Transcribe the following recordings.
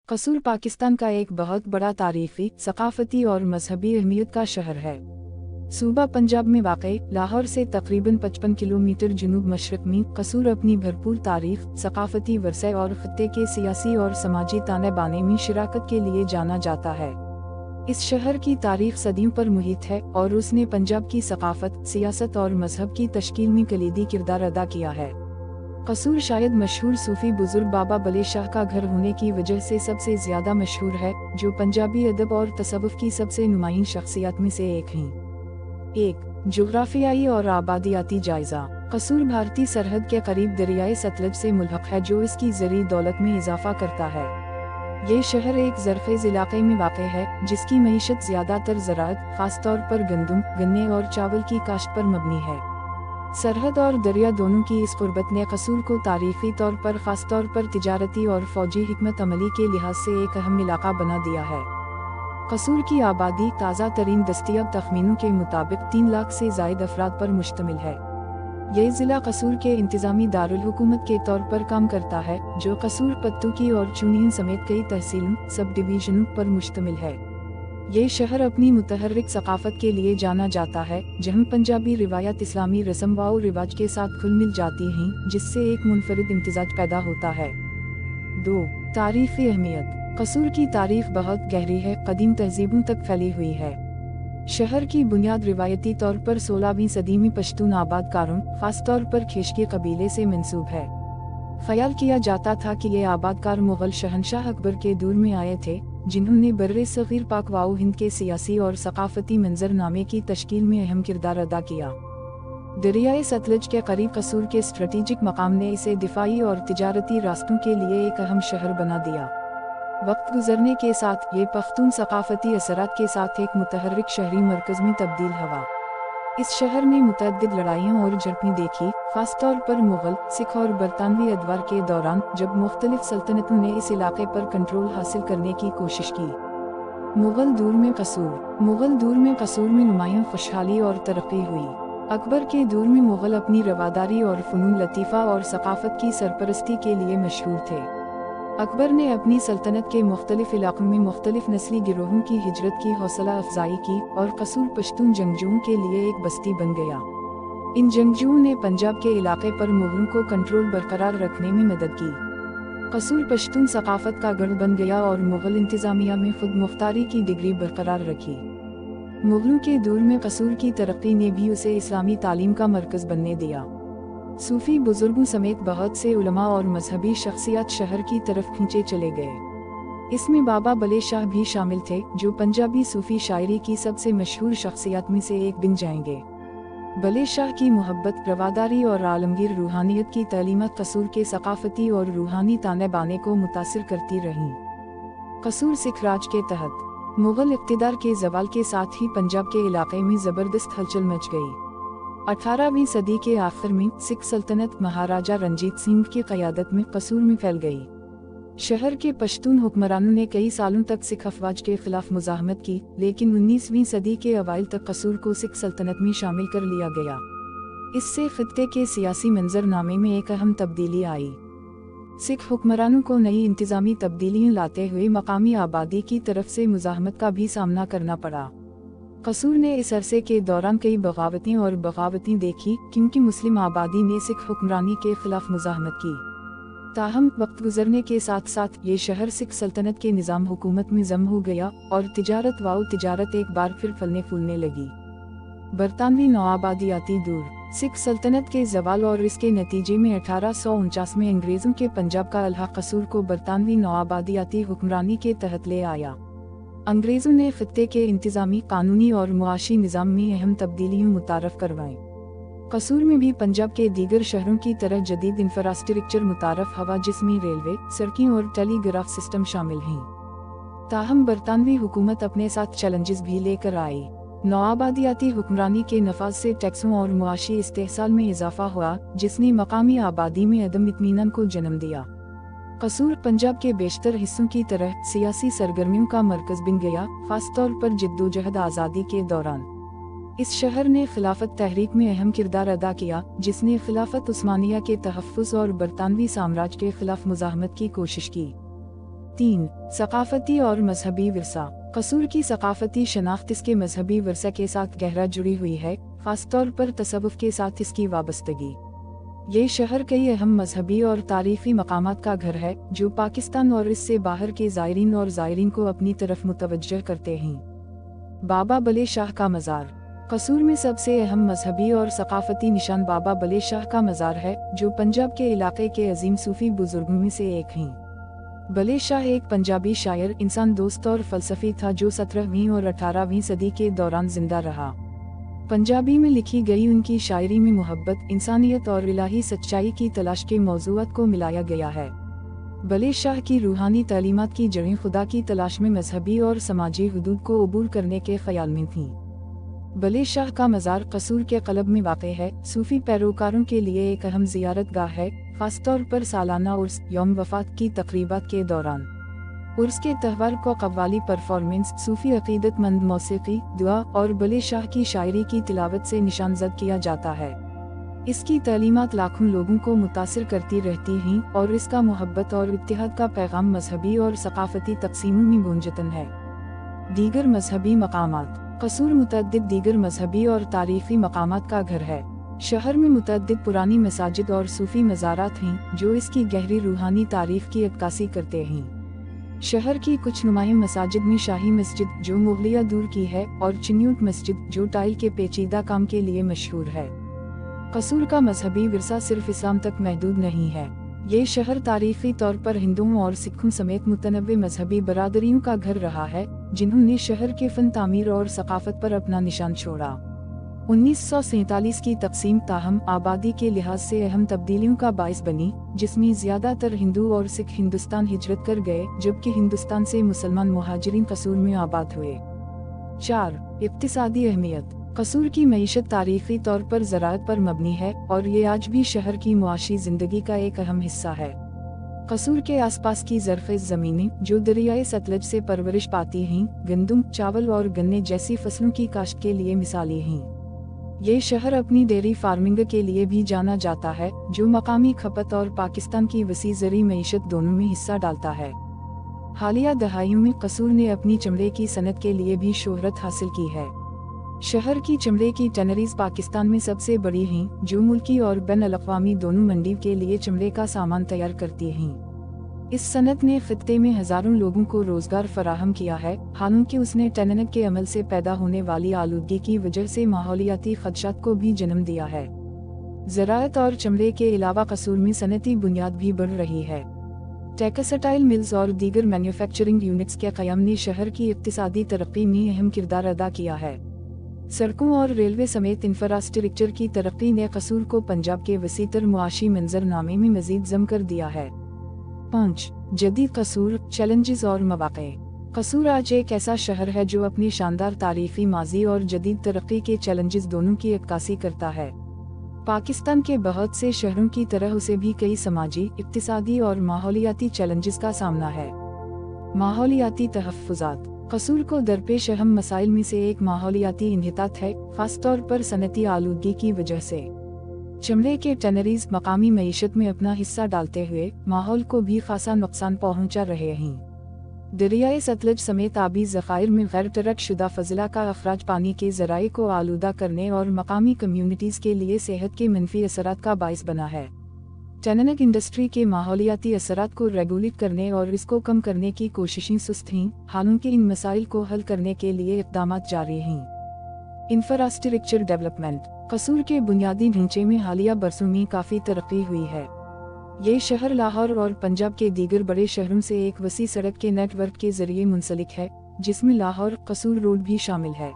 कसूर पाकिस्तान का एक बहुत बड़ा तारीखी, सकाफती और मजहबी अहमियत का शहर है। सूबा पंजाब में वाक़ई लाहौर से तकरीबन 55 किलोमीटर जुनूब मशरक में कसूर अपनी भरपूर तारीख, सकाफती वरसे और खत्ते के सियासी और समाजी ताने बाने में शिराकत के लिए जाना जाता है। इस शहर की तारीख सदियों पर मुहित है और उसने पंजाब की सकाफत, सियासत और मजहब की तश्कील में कलीदी किरदार अदा किया है। कसूर शायद मशहूर सूफी बुजुर्ग बाबा बले शाह का घर होने की वजह से सबसे ज्यादा मशहूर है, जो पंजाबी अदब और तसव्वुफ की सबसे नुमाइंद शख्सियत में से एक हैं। 1. जोग्राफियाई और आबादियाती जायजा। कसूर भारतीय सरहद के करीब दरियाए सतलज से मुल्हक है, जो इसकी ज़री दौलत में इजाफा करता है। ये शहर एक ज़रख़ेज़ इलाके में वाक़ है, जिसकी मईशत ज़्यादातर ज़राअत, ख़ासतौर पर गंदम, गन्ने और चावल की काश्त पर मबनी है। सरहद और दरिया दोनों की इस क़ुर्बत ने कसूर को तारीख़ी तौर पर ख़ासतौर पर तिजारती और फ़ौजी हिकमत अमली के लिहाज से एक अहम इलाका बना दिया है। कसूर की आबादी ताज़ा तरीन दस्तयाब तख़मीनों के मुताबिक 3 लाख से ज़ायद अफराद पर मुश्तमिल है। यह ज़िला कसूर के इंतज़ामी दारुल हुकूमत के तौर पर काम करता है, जो कसूर, पत्तूकी और चूनियन समेत कई तहसीलों, सब डिवीज़नों पर मुश्तमिल है। ये शहर अपनी मुतहर्रिक सकाफत के लिए जाना जाता है, जहाँ पंजाबी रिवायत इस्लामी रस्म व रिवाज के साथ खुल मिल जाती हैं, जिससे एक मुनफरिद इम्तिजाज पैदा होता है। 2. तारीख़ी अहमियत। कसूर की तारीख बहुत गहरी है, कदीम तहजीबों तक फैली हुई है। शहर की बुनियाद रिवायती तौर पर 16वीं सदी में पश्तून आबादकारों, खासतौर पर खेशकी कबीले से मंसूब है। ख्याल किया जाता था कि ये आबादकार मुग़ल शहंशाह अकबर के दूर में आए थे, जिन्होंने बर्रे सग़ीर पाक व हिंद के सियासी और सकाफती मंजरनामे की तश्कील में अहम किरदार अदा किया। दरियाए सतलज के करीब कसूर के स्ट्रेटेजिक मकाम ने इसे दिफाई और तिजारती रास्तों के लिए एक अहम शहर बना दिया। वक्त गुजरने के साथ ये पख्तून सकाफती असरात के साथ एक मुतहर्रिक शहरी मरकज़ में तब्दील हुआ। इस शहर ने मुतअद्दिद लड़ाइयों और झड़पें देखी, खासतौर पर मुग़ल, सिख और बरतानवी अदवार के दौरान, जब मुख्तलिफ सल्तनतों ने इस इलाके पर कंट्रोल हासिल करने की कोशिश की। मुग़ल दौर में कसूर में नुमायां खुशहाली और तरक्की हुई। अकबर के दौर में मुग़ल अपनी रवादारी और फ़नून लतीफ़ा और सकाफत की सरपरस्ती के लिए मशहूर थे। अकबर ने अपनी सल्तनत के मुख्तलिफ इलाकों में मुख्तलिफ नस्ली गिरोहों की हिजरत की हौसला अफजाई की और कसूर पश्तून जंगजुओं के लिए एक बस्ती बन गया। इन जंगजुओं ने पंजाब के इलाके पर मुग़लों को कंट्रोल बरकरार रखने में मदद की। कसूर पश्तून सकाफत का गढ़ बन गया और मुग़ल इंतज़ामिया में खुद मुख्तारी की डिग्री बरकरार रखी। मुग़लों के दौर में कसूर की तरक्की ने भी उसे इस्लामी तालीम का मरकज़ बनने दिया। सूफी बुजुर्गों समेत बहुत से उलमा और मजहबी शख्सियत शहर की तरफ खींचे चले गए। इसमें बाबा बले शाह भी शामिल थे, जो पंजाबी सूफी शायरी की सबसे मशहूर शख्सियत में से एक बन जाएंगे। बले शाह की मोहब्बत, रवादारी और आलमगीर रूहानियत की तालीमत कसूर के सकाफती और रूहानी ताने बाने को मुतासिर करती रहीं। कसूर सिख राज के तहत मुग़ल इक़्तिदार के ज़वाल के साथ ही पंजाब के इलाके में ज़बरदस्त हलचल मच गई। 18वीं सदी के आखिर में सिख सल्तनत महाराजा रंजीत सिंह की क़यादत में कसूर में फैल गई। शहर के पश्तून हुक्मरानों ने कई सालों तक सिख अफवाज के खिलाफ मुज़ाहमत की, लेकिन 19वीं सदी के अवाइल तक कसूर को सिख सल्तनत में शामिल कर लिया गया। इससे खित्ते के सियासी मंजरनामे में एक अहम तब्दीली आई। सिख हुक्मरानों को नई इंतज़ामी तब्दीलियाँ लाते हुए मकामी आबादी की तरफ से मुज़ाहमत का भी सामना करना पड़ा। कसूर ने इस अरसे के दौरान कई बगावतें देखी, क्योंकि मुस्लिम आबादी ने सिख हुक्मरानी के खिलाफ मुज़ाहमत की। ताहम वक्त गुजरने के साथ साथ ये शहर सिख सल्तनत के निज़ाम हुकूमत में जम हो गया और तिजारत एक बार फिर फलने फूलने लगी। बरतानवी नौआबादियाती दौर। सिख सल्तनत के ज़वाल और इसके नतीजे में 1849 में अंग्रेज़ों के पंजाब का अल्हा कसूर को बरतानवी नौआबादियाती हुक्मरानी के तहत ले आया। अंग्रेज़ों ने खित्ते के इंतज़ामी, कानूनी और मुआशी निज़ाम में अहम तब्दीलियाँ मुतारफ़ करवाईं। कसूर में भी पंजाब के दीगर शहरों की तरह जदीद इंफ्रास्ट्रक्चर मुतारफ़ हुआ, जिसमें रेलवे, सड़कें और टेलीग्राफ सिस्टम शामिल हैं। ताहम बरतानवी हुकूमत अपने साथ चैलेंजेस भी लेकर आई। नौआबादियाती हुक्मरानी के नफाज से टैक्सों और मुआशी इस्तेहसाल में इजाफा हुआ, जिसने मकामी आबादी में अदम इत्मीनान को जन्म दिया। कसूर पंजाब के बेशतर हिस्सों की तरह सियासी सरगर्मियों का मरकज़ बन गया, खासतौर पर जद्दोजहद आज़ादी के दौरान। इस शहर ने खिलाफत तहरीक में अहम किरदार अदा किया, जिसने खिलाफत उस्मानिया के तहफ़्फ़ुज़ और बरतानवी साम्राज्य के खिलाफ मुज़ाहमत की कोशिश की। 3. सकाफती और मजहबी विरसा। कसूर की सकाफती शनाख्त इसके मजहबी विरसा के साथ गहरा जुड़ी हुई है, खासतौर पर तसव्वुफ के साथ इसकी वाबस्तगी। ये शहर कई अहम मजहबी और तारीखी मकामात का घर है, जो पाकिस्तान और इससे बाहर के ज़ायरीन को अपनी तरफ मुतवज्जह करते हैं। बाबा बले शाह का मज़ार। कसूर में सबसे अहम मजहबी और सकाफती निशान बाबा बले शाह का मज़ार है, जो पंजाब के इलाके के अजीम सूफी बुजुर्गों में से एक हैं। बले शाह एक पंजाबी शायर, इंसान दोस्त और फ़लसफ़ी था जो 17वीं और 18वीं सदी के दौरान जिंदा रहा। पंजाबी में लिखी गई उनकी शायरी में मोहब्बत, इंसानियत और इलाही सच्चाई की तलाश के मौज़ूआत को मिलाया गया है। बले शाह की रूहानी तालीमात की जड़ें खुदा की तलाश में मजहबी और समाजी हुदूद को अबूर करने के ख्याल में थीं। बले शाह का मज़ार कसूर के क़लब में वाक़े है, सूफ़ी पैरोकारों के लिए एक अहम ज़ियारत गाह है, ख़ासतौर पर सालाना उर्स, यौम वफ़ात की तक़रीबात के दौरान। उर्स के त्यौहार को कव्वाली परफॉर्मेंस, सूफ़ी अक़ीदतमंद मौसीक़ी, दुआ और बले शाह की शायरी की तिलावत से निशानज़द किया जाता है। इसकी तालीमात लाखों लोगों को मुतासिर करती रहती हैं और इसका मोहब्बत और इत्तेहाद का पैगाम मजहबी और सकाफती तक़सीमों में गुंजतन है। दीगर मजहबी मकामात। कसूर मुतअद्दिद दीगर मजहबी और तारीख़ी मकामात का घर है। शहर में मुतअद्दिद पुरानी मसाजिद और सूफ़ी मज़ारात हैं, जो इसकी गहरी रूहानी तारीख़ की अक्कासी करते हैं। शहर की कुछ नुमायां मसाजिद में शाही मस्जिद, जो मुग़लिया दूर की है, और चिन्यूट मस्जिद, जो टाइल के पेचीदा काम के लिए मशहूर है। कसूर का मजहबी विरसा सिर्फ इस्लाम तक महदूद नहीं है। ये शहर तारीख़ी तौर पर हिंदुओं और सिखों समेत मुतनव्वे मजहबी बरादरियों का घर रहा है, जिन्होंने शहर के फ़न तामीर और सकाफत पर अपना निशान छोड़ा। 1947 की तक़सीम ताहम आबादी के लिहाज से अहम तब्दीलियों का बाइस बनी, जिसमें ज़्यादातर हिंदू और सिख हिंदुस्तान हिजरत कर गए, जबकि हिंदुस्तान से मुसलमान मुहाजिरीन कसूर में आबाद हुए। 4. इक़्तिसादी अहमियत। कसूर की मईशत तारीख़ी तौर पर ज़राअत पर मबनी है और ये आज भी शहर की मुआशी ज़िंदगी का एक अहम हिस्सा है। कसूर के आसपास की ज़रख़ेज़ ज़मीनें, जो दरियाए सतलज से परवरिश पाती हैं, गंदम, चावल और गन्ने जैसी फसलों की काश्त के लिए मिसाली हैं। ये शहर अपनी डेयरी फार्मिंग के लिए भी जाना जाता है, जो मकामी खपत और पाकिस्तान की वसी ज़री मईशत दोनों में हिस्सा डालता है। हालिया दहाइयों में कसूर ने अपनी चमड़े की सनत के लिए भी शोहरत हासिल की है। शहर की चमड़े की टनरीज पाकिस्तान में सबसे बड़ी हैं, जो मुल्की और बैन अल-अक़वामी दोनों मंडी के लिए चमड़े का सामान तैयार करती हैं। इस सनत ने खित्ते में हज़ारों लोगों को रोज़गार फराहम किया है, हालांकि उसने टननग के अमल से पैदा होने वाली आलूदगी की वजह से माहौलियाती खदशात को भी जन्म दिया है। ज़राअत और चमड़े के अलावा कसूर में सनती बुनियाद भी बढ़ रही है। टेक्सटाइल मिल्स और दीगर मैन्युफैक्चरिंग यूनिट्स के क़याम ने शहर की इक़्तिसादी तरक्की में अहम किरदार अदा किया है। सड़कों और रेलवे समेत इंफ्रास्ट्रक्चर की तरक्की ने कसूर को पंजाब के वसीतर मुआशी मंजरनामे में मजीद जम कर दिया है। 5. जदीद कसूर, चैलेंजेस और मौक़े। कसूर आज एक ऐसा शहर है जो अपनी शानदार तारीख़ी माजी और जदीद तरक्की के चैलेंजेस दोनों की अक्कासी करता है। पाकिस्तान के बहुत से शहरों की तरह उसे भी कई समाजी, इक़्तिसादी और माहौलियाती चैलेंजेस का सामना है। माहौलियाती तहफ़्फ़ुज़ात। कसूर को दरपेश अहम मसाइल में से एक माहौलियाती इन्हितात है, ख़ासतौर पर सनती आलूदगी की वजह से। चमड़े के टनरीज मकामी मईशत में अपना हिस्सा डालते हुए माहौल को भी खासा नुकसान पहुंचा रहे हैं। दरियाए सतलज समेत आबी ज़खायर में गैर तरक शुदा फजला का अखराज पानी के ज़राए को आलूदा करने और मकामी कम्यूनिटीज़ के लिए सेहत के मनफी असरात का बाइस बना है। टननग इंडस्ट्री के माहौलियाती असरात को रेगुलेट करने और इसको कम करने की कोशिशें सुस्त हैं, हालांकि इन मसाइल को हल करने के लिए इक़दामात जारी हैं। Infrastructure development. कसूर के बुनियादी ढांचे में हालिया बरसों में काफ़ी तरक्की हुई है। ये शहर लाहौर और पंजाब के दीगर बड़े शहरों से एक वसी सड़क के नेटवर्क के जरिए मुंसलिक है, जिसमें लाहौर कसूर रोड भी शामिल है।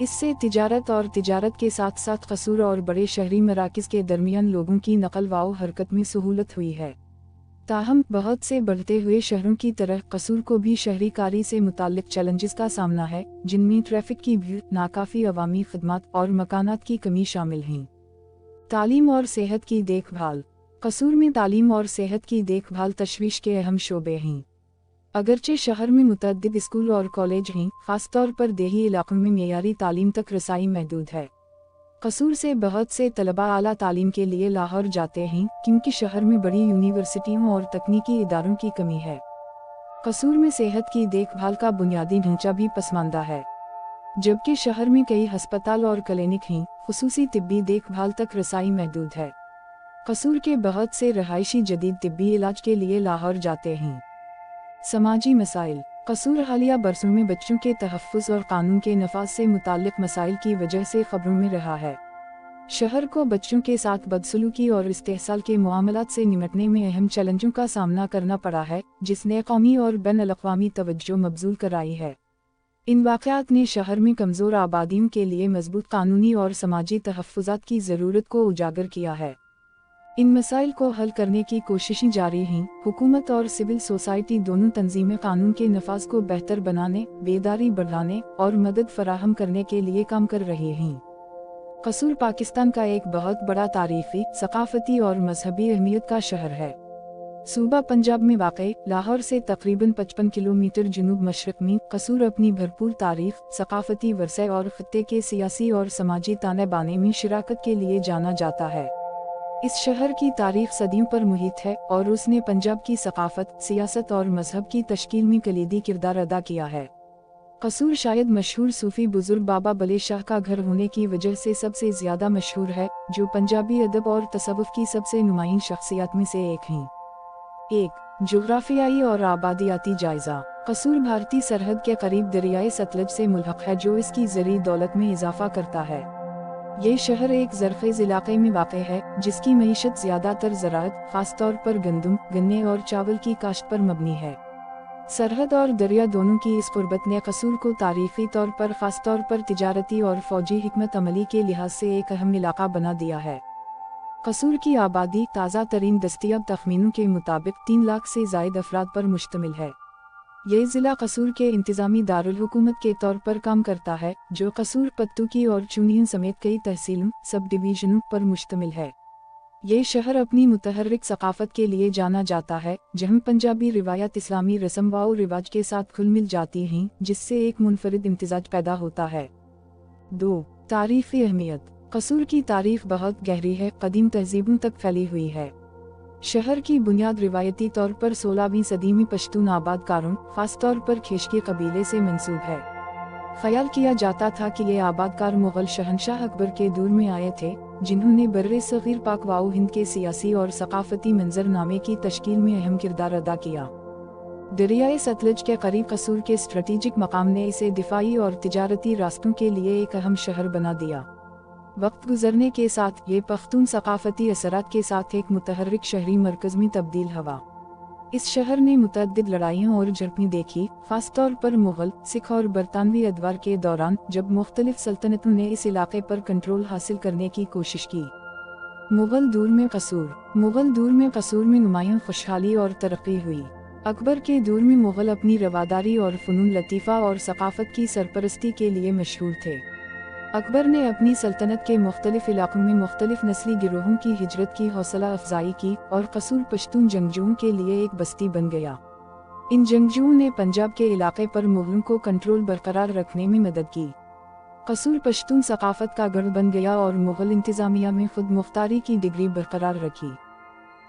इससे तिजारत के साथ साथ कसूर और बड़े शहरी मराकज़ के दरमियान लोगों की नकल व हरकत में सहूलत हुई है। ताहम बहुत से बढ़ते हुए शहरों की तरह कसूर को भी शहरी कारी से मुताल्लिक चैलेंजेस का सामना है, जिनमें ट्रैफिक की भीड़, नाकाफी अवामी खदमात और मकानात की कमी शामिल हैं। तालीम और सेहत की देखभाल। कसूर में तालीम और सेहत की देखभाल तशवीश के अहम शोबे हैं। अगरचे शहर में मुतअद्दिद स्कूल और कॉलेज हैं, खासतौर पर देही इलाकों में मेयारी तालीम तक रसाई महदूद है। कसूर से बहुत से तलबा आला तालीम के लिए लाहौर जाते हैं, क्योंकि शहर में बड़ी यूनिवर्सिटियों और तकनीकी इदारों की कमी है। कसूर में सेहत की देखभाल का बुनियादी ढांचा भी पसमानदा है, जबकि शहर में कई अस्पताल और क्लिनिक हैं, खुसूसी तिब्बी देखभाल तक रसाई महदूद है। कसूर के बहुत से रहायशी जदीद तिब्बी इलाज के लिए लाहौर जाते हैं। समाजी मसाइल। कसूर हालिया बरसों में बच्चों के तहफ़्फ़ुज़ और कानून के नफाज से मुताल्लिक़ मसाइल की वजह से खबरों में रहा है। शहर को बच्चों के साथ बदसलूकी और इस्तेहसाल के मामलात से निपटने में अहम चैलेंजों का सामना करना पड़ा है, जिसने कौमी और बैनुल-अक़वामी तवज्जो मबज़ूल कराई है। इन वाक़यात ने शहर में कमज़ोर आबादियों के लिए मज़बूत कानूनी और समाजी तहफ़्फ़ुज़ात की ज़रूरत को उजागर किया है। इन मसाइल को हल करने की कोशिशें जारी हैं। हुकूमत और सिविल सोसाइटी दोनों तंजीमें कानून के नफाज को बेहतर बनाने, बेदारी बढ़ाने और मदद फराहम करने के लिए काम कर रहे हैं। कसूर पाकिस्तान का एक बहुत बड़ा तारीख़ी, सक़ाफ़ती और मजहबी अहमियत का शहर है। सूबा पंजाब में वाक़ई लाहौर से तकरीबन 55 किलोमीटर जनूब मशरक़ में कसूर अपनी भरपूर तारीख़, सक़ाफ़ती वरसे और ख़त्ते के सियासी और समाजी ताने बाने में शिराकत के लिए जाना जाता है। इस शहर की तारीख़ सदियों पर मुहित है और उसने पंजाब की सक़ाफ़त, सियासत और मजहब की तश्कील में कलीदी किरदार अदा किया है। कसूर शायद मशहूर सूफ़ी बुज़ुर्ग बाबा बले शाह का घर होने की वजह से सबसे ज़्यादा मशहूर है, जो पंजाबी अदब और तसव्वुफ़ की सबसे नुमायाँ शख्सियत में से एक हैं। 1. जोग्राफियाई और आबादियाती जायज़ा। कसूर भारतीय सरहद के करीब दरियाए सतलज से मुल्हक़ है, जो इसकी ज़री दौलत में इजाफ़ा करता है। ये शहर एक ज़रख़ेज़ इलाक़े में वाक़ है, जिसकी मईशत ज़्यादातर ज़राअत, ख़ास तौर पर गंदम, गन्ने और चावल की काश्त पर मबनी है। सरहद और दरिया दोनों की इस क़ुर्बत ने कसूर को तारीख़ी तौर पर ख़ास तौर पर तिजारती और फ़ौजी हिकमत अमली के लिहाज से एक अहम इलाक़ा बना दिया है। कसूर की आबादी ताज़ा तरीन दस्तियाब तख़मीनों के मुताबिक 3 लाख से ज़ायद अफराद पर मुश्तमिल है। ये ज़िला कसूर के इंतज़ामी दारुल हुकूमत के तौर पर काम करता है, जो कसूर, पत्तूकी और चुनियन समेत कई तहसीलों, सब डिवीज़नों पर मुश्तमिल है। ये शहर अपनी मुतहर्रिक सक़ाफ़त के लिए जाना जाता है, जहाँ पंजाबी रिवायत इस्लामी रस्म व रिवाज के साथ खुल मिल जाती हैं, जिससे एक मुनफरिद इम्तिज़ाज पैदा होता है। 2. तारीख़ी अहमियत। कसूर की तारीख़ बहुत गहरी है, कदीम तहज़ीबों तक फैली हुई है। शहर की बुनियाद रिवायती तौर पर 16वीं सदी में पश्तून आबादकारों, ख़ास तौर पर खेशकी कबीले से मंसूब है। ख्याल किया जाता था कि ये आबादकार मुग़ल शहंशाह अकबर के दौर में आए थे, जिन्होंने बर्रे सग़ीर पाक व हिंद के सियासी और सक़ाफ़ती मंजरनामे की तश्कील में अहम किरदार अदा किया। दरियाए सतलज के करीब कसूर के स्ट्रेटेजिक मकाम ने इसे दिफ़ाई और तिजारती रास्तों के लिए एक अहम शहर बना दिया। वक्त गुजरने के साथ ये पख्तून सक़ाफ़ती असरात के साथ एक मुतहर्रिक शहरी मरकज़ में तब्दील हुआ। इस शहर ने मुतअद्दिद लड़ाइयों और झड़पें देखी, ख़ास तौर पर मुग़ल, सिख और बरतानवी अदवार के दौरान, जब मुख्तलिफ सल्तनतों ने इस इलाक़े पर कंट्रोल हासिल करने की कोशिश की। मुग़ल दौर में कसूर में नुमायाँ खुशहाली और तरक्की हुई। अकबर के दौर में मुग़ल अपनी रवादारी और फ़नून लतीफ़ा और सक़ाफ़त की सरपरस्ती के लिए मशहूर थे। अकबर ने अपनी सल्तनत के मुख्तलिफ इलाक़ों में मुख्तलिफ नस्ली गिरोहों की हिजरत की हौसला अफजाई की और कसूर पश्तून जंगजुओं के लिए एक बस्ती बन गया। इन जंगजुओं ने पंजाब के इलाक़े पर मुग़लों को कंट्रोल बरकरार रखने में मदद की। कसूर पश्तून सक़ाफ़त का गढ़ बन गया और मुग़ल इंतज़ामिया में खुद मुख्तारी की डिग्री बरकरार रखी।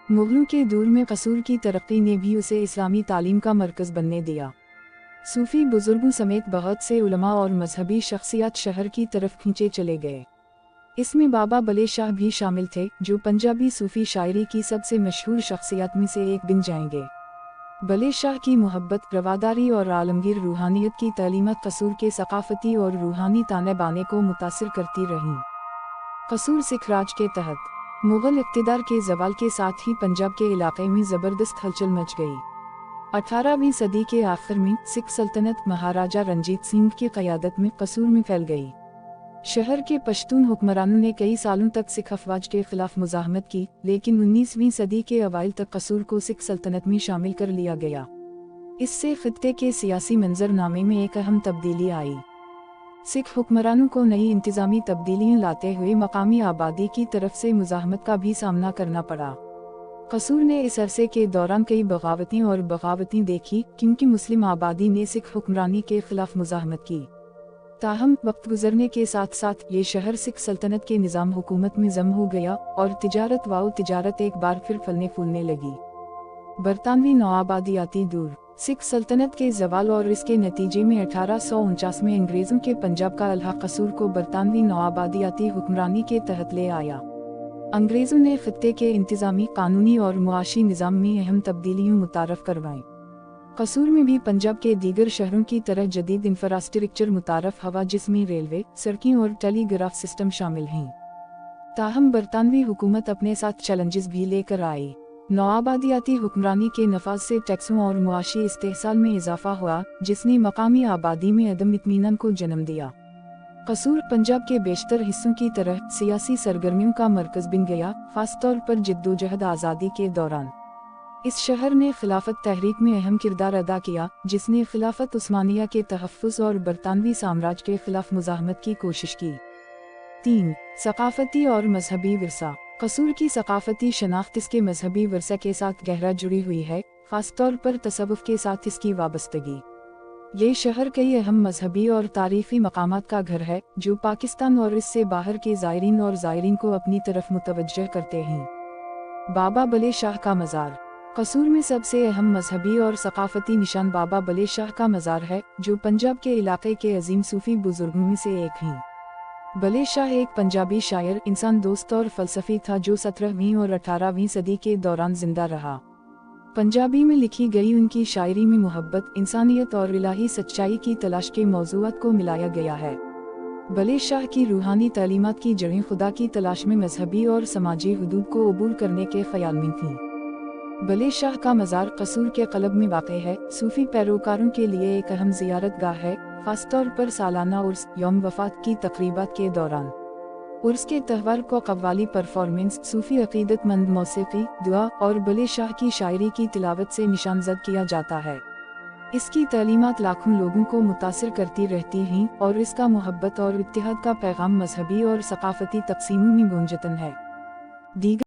मुग़लों के दौर में कसूर की तरक्की ने भी उसे इस्लामी तालीम का मरकज़ बनने दिया। सूफ़ी बुज़ुर्गों समेत बहुत से उलमा और मजहबी शख्सियत शहर की तरफ खींचे चले गए। इसमें बाबा बले शाह भी शामिल थे, जो पंजाबी सूफ़ी शायरी की सबसे मशहूर शख्सियत में से एक बन जाएंगे। बले शाह की मोहब्बत, रवादारी और आलमगीर रूहानियत की तालीमत कसूर के सक़ाफ़ती और रूहानी ताने बाने को मुतासिर करती रहीं। कसूर सिख राज के तहत मुग़ल इक़्तिदार के ज़वाल के साथ ही पंजाब के इलाक़े में ज़बरदस्त हलचल मच गई। 18वीं सदी के आखिर में सिख सल्तनत महाराजा रंजीत सिंह की क़यादत में कसूर में फैल गई। शहर के पश्तून हुक्मरानों ने कई सालों तक सिख अफ़वाज के खिलाफ मुज़ाहमत की, लेकिन 19वीं सदी के अवाइल तक कसूर को सिख सल्तनत में शामिल कर लिया गया। इससे खित्ते के सियासी मंजरनामे में एक अहम तब्दीली आई। सिख हुक्मरानों को नई इंतज़ामी तब्दीलियाँ लाते हुए मकामी आबादी की तरफ से मुज़ाहमत का भी सामना करना पड़ा। कसूर ने इस अरसे के दौरान कई बगावतें देखी, क्योंकि मुस्लिम आबादी ने सिख हुक्मरानी के खिलाफ मुज़ाहमत की। ताहम वक्त गुजरने के साथ साथ ये शहर सिख सल्तनत के निज़ाम हुकूमत में ज़म हो गया और तिजारत एक बार फिर फलने फूलने लगी। बरतानवी नौआबादियाती दौर। सिख सल्तनत के जवाल और इसके नतीजे में 1849 में अंग्रेजों के पंजाब का अल्हा कसूर को बरतानवी नवाबादियाती हुक्मरानी के तहत ले आया। अंग्रेजों ने खित्ते के इंतजामी, कानूनी और मुआशी निज़ाम में अहम तब्दीलियां मुतारफ करवाईं। कसूर में भी पंजाब के दीगर शहरों की तरह जदीद इंफ्रास्ट्रक्चर मुतारफ हवा, जिसमें रेलवे, सड़कें और टेलीग्राफ सिस्टम शामिल हैं। ताहम बरतानवी हुकूमत अपने साथ चैलेंजेस भी लेकर आई। नवाबादियाती हुक्मरानी के नफाज से टैक्सों और मुआशी इस्तेहसाल में इजाफा हुआ, जिसने मकामी आबादी में अदम इत्मीनान को जन्म दिया। कसूर पंजाब के बेशतर हिस्सों की तरह सियासी सरगर्मियों का मरकज बन गया, खास तौर पर जद्दोजहद आज़ादी के दौरान। इस शहर ने खिलाफत तहरीक में अहम किरदार अदा किया, जिसने खिलाफत उस्मानिया के तहफ़्फ़ुज़ और बरतानवी साम्राज्य के खिलाफ मुज़ाहमत की कोशिश की। 3. सकाफती और मजहबी विरसा। कसूर की सकाफती शनाख्त इसके मजहबी विरसा के साथ गहरा जुड़ी हुई है, खास तौर पर तसव्वुफ़ के साथ इसकी वाबस्तगी। ये शहर कई अहम मजहबी और तारीख़ी मकामात का घर है, जो पाकिस्तान और इससे बाहर के ज़ायरीन को अपनी तरफ मुतवज्जह करते हैं। बाबा बले शाह का मज़ार। कसूर में सबसे अहम मजहबी और सकाफती निशान बाबा बले शाह का मज़ार है, जो पंजाब के इलाके के अजीम सूफी बुजुर्गों में से एक हैं। बले शाह एक पंजाबी शायर, इंसान दोस्त और फ़लसफ़ी था जो 17वीं और 18वीं सदी के दौरान जिंदा रहा। पंजाबी में लिखी गई उनकी शायरी में मोहब्बत, इंसानियत और इलाही सच्चाई की तलाश के मौज़ूआत को मिलाया गया है। बले शाह की रूहानी तालीमात की जड़ें खुदा की तलाश में मजहबी और समाजी हुदूद को अबूर करने के ख्याल में थीं। बले शाह का मज़ार कसूर के क़लब में वाक़ है, सूफ़ी पैरोकारों के लिए एक अहम ज़ियारत गाह है, ख़ास तौर पर सालाना उर्स, यौम वफ़ात की तक़रीबात के दौरान। उर्स के त्यौहार को कव्वाली परफॉर्मेंस, सूफ़ी अक़ीदतमंद मौसीक़ी, दुआ और बले शाह की शायरी की तिलावत से निशानज़द किया जाता है। इसकी तालीमात लाखों लोगों को मुतासिर करती रहती हैं और इसका मोहब्बत और इत्तेहाद का पैगाम मजहबी और सकाफती तक़सीमों में गुंजतन है।